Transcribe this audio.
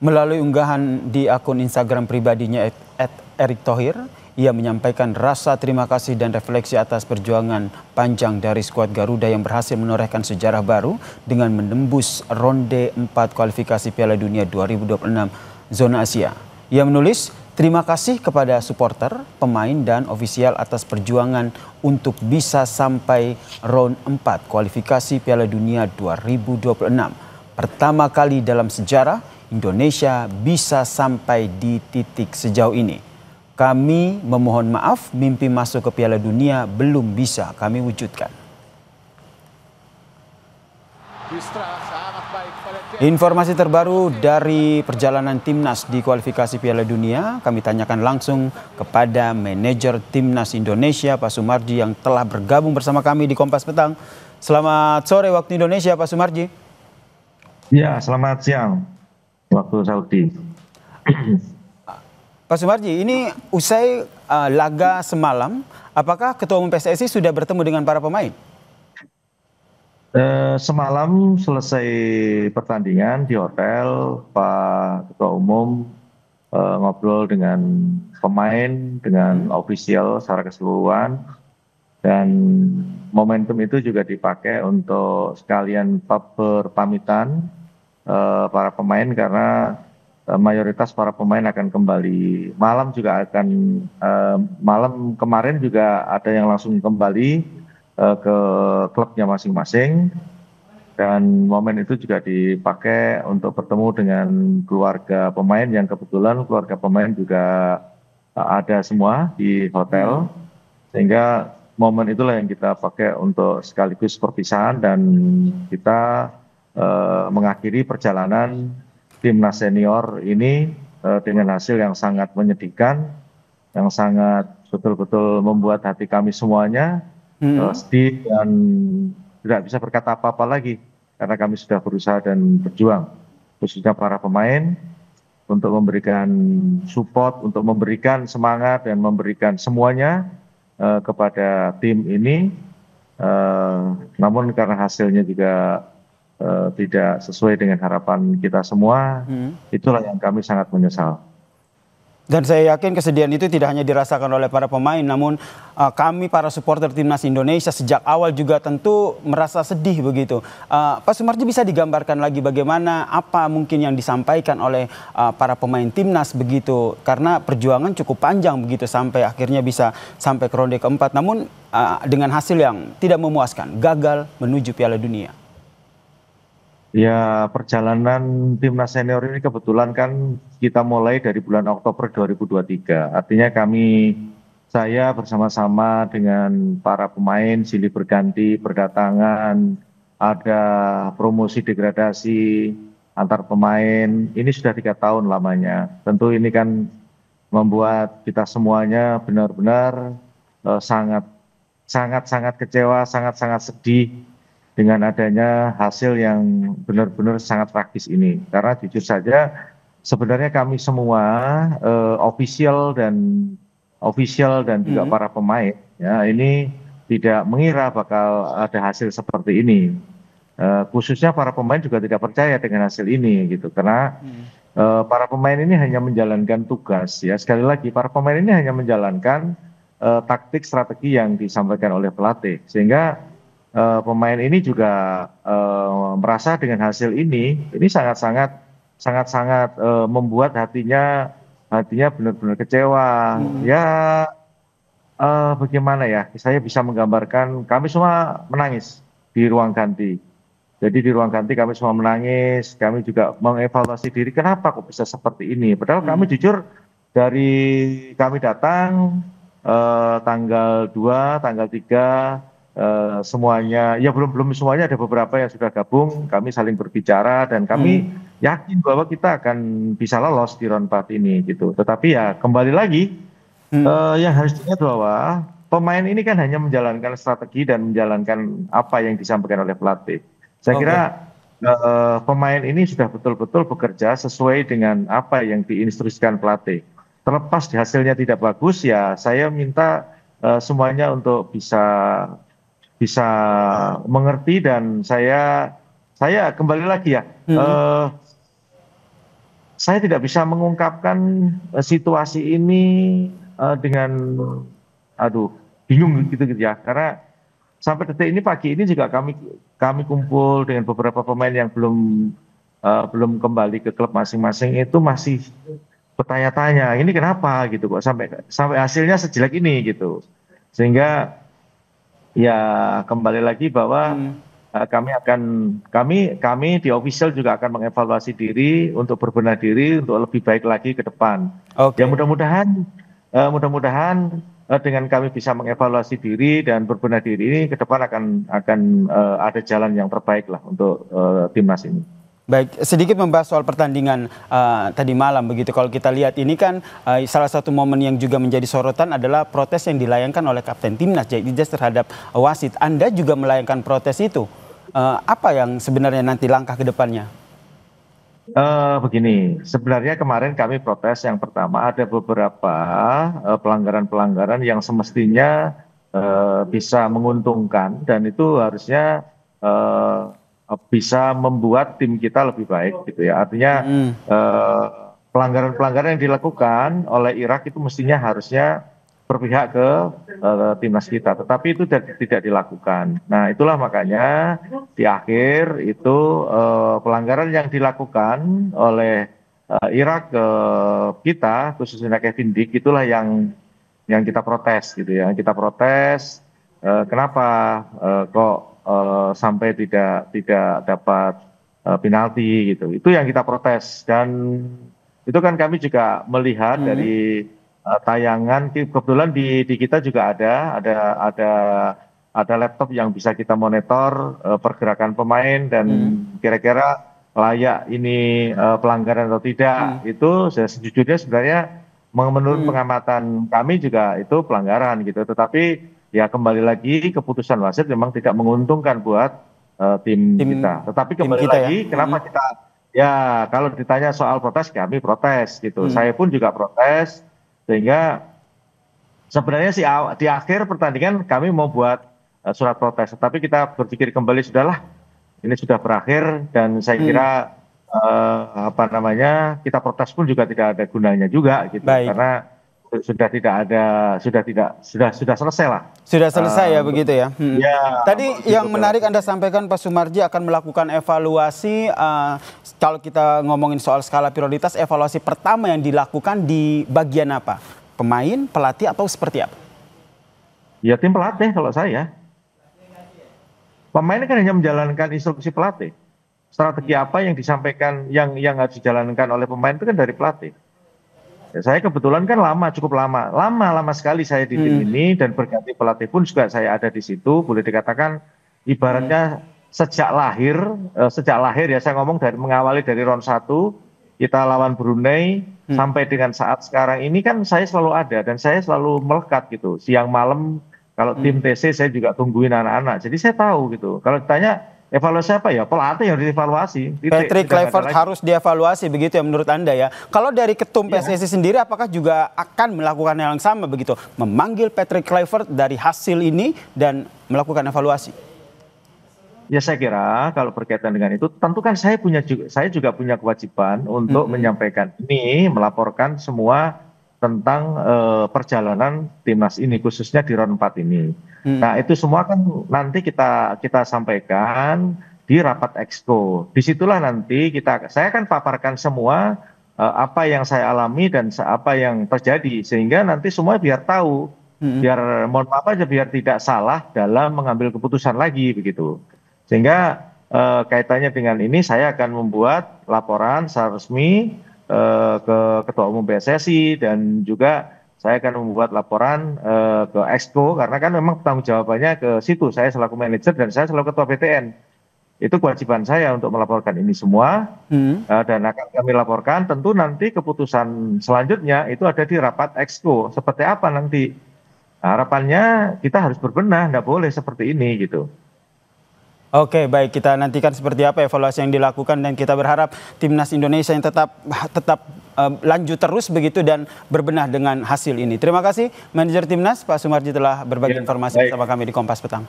Melalui unggahan di akun Instagram pribadinya @erikthohir, ia menyampaikan rasa terima kasih dan refleksi atas perjuangan panjang dari skuad Garuda yang berhasil menorehkan sejarah baru dengan menembus ronde 4 kualifikasi Piala Dunia 2026 zona Asia. Ia menulis, terima kasih kepada supporter, pemain dan ofisial atas perjuangan untuk bisa sampai round 4 kualifikasi Piala Dunia 2026. Pertama kali dalam sejarah Indonesia bisa sampai di titik sejauh ini. Kami memohon maaf, mimpi masuk ke Piala Dunia belum bisa kami wujudkan. Informasi terbaru dari perjalanan Timnas di kualifikasi Piala Dunia kami tanyakan langsung kepada manajer Timnas Indonesia Pak Sumarji yang telah bergabung bersama kami di Kompas Petang. Selamat sore waktu Indonesia Pak Sumarji. Ya, selamat siang waktu Saudi. Pak Sumarji, ini usai laga semalam, apakah Ketua Umum PSSI sudah bertemu dengan para pemain? Semalam selesai pertandingan di hotel, Pak Ketua Umum ngobrol dengan pemain, dengan ofisial secara keseluruhan, dan momentum itu juga dipakai untuk sekalian berpamitan para pemain karena mayoritas para pemain akan kembali. Malam kemarin juga ada yang langsung kembali ke klubnya masing-masing, dan momen itu juga dipakai untuk bertemu dengan keluarga pemain yang kebetulan keluarga pemain juga ada semua di hotel, sehingga momen itulah yang kita pakai untuk sekaligus perpisahan dan kita mengakhiri perjalanan timnas senior ini dengan hasil yang sangat menyedihkan, yang sangat betul-betul membuat hati kami semuanya sedih dan tidak bisa berkata apa-apa lagi karena kami sudah berusaha dan berjuang, khususnya para pemain, untuk memberikan support, untuk memberikan semangat dan memberikan semuanya kepada tim ini. Namun karena hasilnya juga tidak sesuai dengan harapan kita semua, itulah yang kami sangat menyesal. Dan saya yakin kesedihan itu tidak hanya dirasakan oleh para pemain, namun kami para supporter Timnas Indonesia sejak awal juga tentu merasa sedih begitu. Pak Sumarji, bisa digambarkan lagi bagaimana apa mungkin yang disampaikan oleh para pemain Timnas begitu, karena perjuangan cukup panjang begitu sampai akhirnya bisa sampai ke ronde keempat, namun dengan hasil yang tidak memuaskan, gagal menuju Piala Dunia. Ya, perjalanan timnas senior ini kebetulan kan kita mulai dari bulan Oktober 2023. Artinya saya bersama-sama dengan para pemain silih berganti berdatangan, ada promosi degradasi antar pemain. Ini sudah 3 tahun lamanya. Tentu ini kan membuat kita semuanya benar-benar sangat kecewa, sangat sedih dengan adanya hasil yang benar-benar sangat tragis ini. Karena jujur saja sebenarnya kami semua official dan juga para pemain ya ini tidak mengira bakal ada hasil seperti ini. Khususnya para pemain juga tidak percaya dengan hasil ini gitu, karena para pemain ini hanya menjalankan tugas ya. Sekali lagi, para pemain ini hanya menjalankan taktik strategi yang disampaikan oleh pelatih, sehingga pemain ini juga merasa dengan hasil ini sangat membuat hatinya benar-benar kecewa. Ya, bagaimana ya? Saya bisa menggambarkan, kami semua menangis di ruang ganti. Jadi di ruang ganti kami semua menangis. Kami juga mengevaluasi diri, kenapa kok bisa seperti ini? Padahal kami jujur dari kami datang tanggal 2, tanggal 3. Semuanya, ya belum semuanya, ada beberapa yang sudah gabung, kami saling berbicara dan kami yakin bahwa kita akan bisa lolos di round 4 ini gitu. Tetapi ya kembali lagi, yang harus diingat bahwa pemain ini kan hanya menjalankan strategi dan menjalankan apa yang disampaikan oleh pelatih. Saya kira pemain ini sudah betul-betul bekerja sesuai dengan apa yang diinstruksikan pelatih. Terlepas hasilnya tidak bagus, ya saya minta semuanya untuk bisa mengerti, dan saya kembali lagi ya, saya tidak bisa mengungkapkan situasi ini dengan aduh bingung gitu ya, karena sampai detik ini pagi ini juga kami kumpul dengan beberapa pemain yang belum kembali ke klub masing-masing, itu masih bertanya-tanya ini kenapa gitu kok sampai hasilnya sejelek ini gitu. Sehingga ya kembali lagi bahwa kami di official juga akan mengevaluasi diri untuk berbenah diri untuk lebih baik lagi ke depan. Oke. Ya mudah-mudahan dengan kami bisa mengevaluasi diri dan berbenah diri ini ke depan akan ada jalan yang terbaik lah untuk timnas ini. Baik, sedikit membahas soal pertandingan tadi malam begitu. Kalau kita lihat ini kan salah satu momen yang juga menjadi sorotan adalah protes yang dilayangkan oleh Kapten Timnas Jaid Ijas terhadap wasit. Anda juga melayangkan protes itu. Apa yang sebenarnya nanti langkah ke depannya? Begini, sebenarnya kemarin kami protes yang pertama ada beberapa pelanggaran-pelanggaran yang semestinya bisa menguntungkan dan itu harusnya bisa membuat tim kita lebih baik gitu ya. Artinya pelanggaran-pelanggaran yang dilakukan oleh Irak itu mestinya harusnya berpihak ke timnas kita, tetapi itu tidak dilakukan. Nah itulah makanya di akhir itu pelanggaran yang dilakukan oleh Irak ke kita, khususnya Kevin Dick, itulah yang kita protes gitu ya. Kita protes kenapa kok sampai tidak dapat penalti gitu. Itu yang kita protes, dan itu kan kami juga melihat dari tayangan. Kebetulan di kita juga ada laptop yang bisa kita monitor pergerakan pemain dan kira-kira layak ini pelanggaran atau tidak. Itu sejujurnya sebenarnya menurut pengamatan kami juga itu pelanggaran gitu. Tetapi ya kembali lagi keputusan wasit memang tidak menguntungkan buat tim kita. Tetapi kembali lagi kenapa kita ya kalau ditanya soal protes, kami protes gitu. Saya pun juga protes. Sehingga sebenarnya sih di akhir pertandingan kami mau buat surat protes, tapi kita berpikir kembali, sudahlah ini sudah berakhir dan saya kira kita protes pun juga tidak ada gunanya juga gitu. Baik. Karena sudah selesai lah. Sudah selesai ya begitu ya. Ya. Tadi yang menarik Anda sampaikan Pak Sumarji akan melakukan evaluasi. Kalau kita ngomongin soal skala prioritas, evaluasi pertama yang dilakukan di bagian apa? Pemain, pelatih, atau seperti apa? Ya tim pelatih kalau saya. Pemain kan hanya menjalankan instruksi pelatih. Strategi apa yang disampaikan, yang harus dijalankan oleh pemain itu kan dari pelatih. Ya, saya kebetulan kan cukup lama sekali saya di tim ini, dan berganti pelatih pun juga saya ada di situ. Boleh dikatakan ibaratnya sejak lahir ya, saya ngomong mengawali dari round 1 kita lawan Brunei sampai dengan saat sekarang ini kan saya selalu ada dan saya selalu melekat gitu. Siang malam kalau tim TC saya juga tungguin anak-anak. Jadi saya tahu gitu. Kalau ditanya evaluasi apa ya? Pelatih yang dievaluasi. Patrick Kluivert harus dievaluasi begitu ya menurut Anda ya. Kalau dari ketum PSSI sendiri apakah juga akan melakukan hal yang sama begitu? Memanggil Patrick Kluivert dari hasil ini dan melakukan evaluasi? Ya saya kira kalau berkaitan dengan itu tentu kan saya juga punya kewajiban untuk menyampaikan ini, melaporkan semua tentang perjalanan timnas ini khususnya di round 4 ini. Nah itu semua kan nanti kita sampaikan di rapat exco. Disitulah nanti saya akan paparkan semua apa yang saya alami dan apa yang terjadi, sehingga nanti semua biar tahu, biar mohon maaf aja, biar tidak salah dalam mengambil keputusan lagi begitu. Sehingga kaitannya dengan ini saya akan membuat laporan secara resmi ke Ketua Umum PSSI, dan juga saya akan membuat laporan ke Exco, karena kan memang tanggung jawabannya ke situ. Saya selaku manajer dan saya selaku Ketua BTN. Itu kewajiban saya untuk melaporkan ini semua, dan akan kami laporkan. Tentu nanti keputusan selanjutnya itu ada di rapat Exco. Seperti apa nanti? Harapannya kita harus berbenah, tidak boleh seperti ini gitu. Oke, baik, kita nantikan seperti apa evaluasi yang dilakukan, dan kita berharap timnas Indonesia yang tetap lanjut terus begitu dan berbenah dengan hasil ini. Terima kasih manajer timnas Pak Sumarji telah berbagi informasi bersama kami di Kompas Petang.